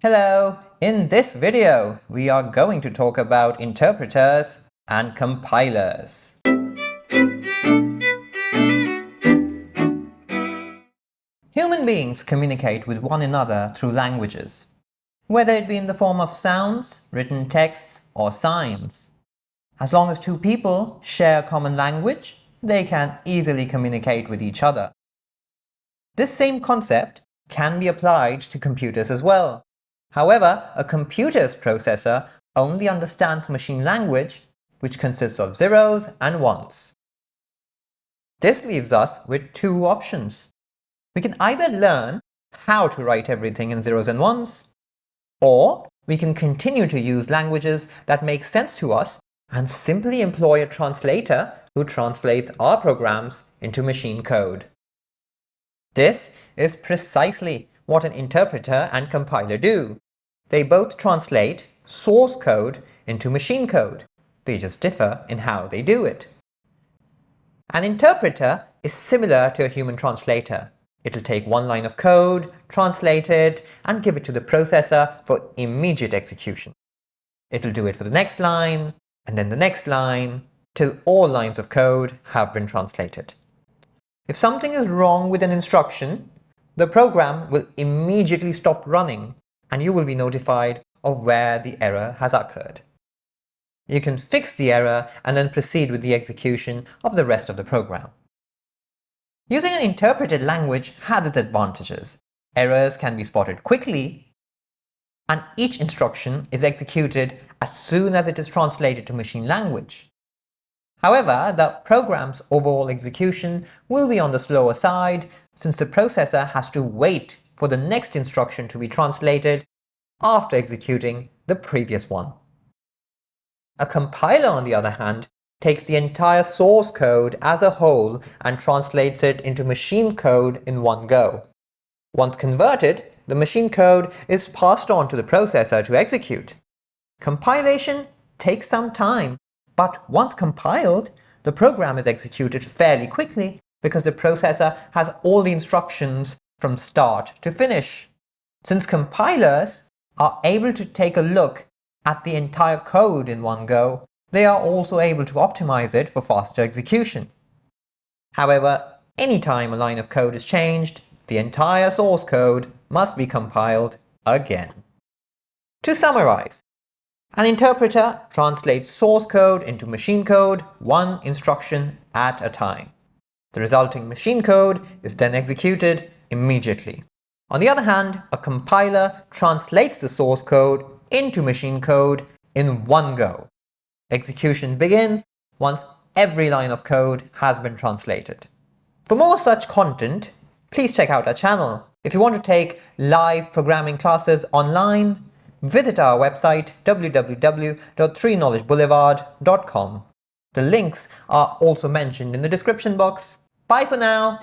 Hello! In this video, we are going to talk about interpreters and compilers. Human beings communicate with one another through languages, whether it be in the form of sounds, written texts, or signs. As long as two people share a common language, they can easily communicate with each other. This same concept can be applied to computers as well. However, a computer's processor only understands machine language, which consists of zeros and ones. This leaves us with two options. We can either learn how to write everything in zeros and ones, or we can continue to use languages that make sense to us and simply employ a translator who translates our programs into machine code. This is precisely what an interpreter and compiler do. They both translate source code into machine code. They just differ in how they do it. An interpreter is similar to a human translator. It'll take one line of code, translate it, and give it to the processor for immediate execution. It'll do it for the next line, and then the next line, till all lines of code have been translated. If something is wrong with an instruction, the program will immediately stop running and you will be notified of where the error has occurred. You can fix the error and then proceed with the execution of the rest of the program. Using an interpreted language has its advantages. Errors can be spotted quickly, and each instruction is executed as soon as it is translated to machine language. However, the program's overall execution will be on the slower side since the processor has to wait for the next instruction to be translated after executing the previous one. A compiler, on the other hand, takes the entire source code as a whole and translates it into machine code in one go. Once converted, the machine code is passed on to the processor to execute. Compilation takes some time, but once compiled, the program is executed fairly quickly because the processor has all the instructions from start to finish. Since compilers are able to take a look at the entire code in one go, they are also able to optimize it for faster execution. However, anytime a line of code is changed, the entire source code must be compiled again. To summarize, an interpreter translates source code into machine code one instruction at a time. The resulting machine code is then executed immediately. On the other hand, a compiler translates the source code into machine code in one go. Execution begins once every line of code has been translated. For more such content, please check out our channel. If you want to take live programming classes online, visit our website www.3knowledgeboulevard.com. The links are also mentioned in the description box. Bye for now!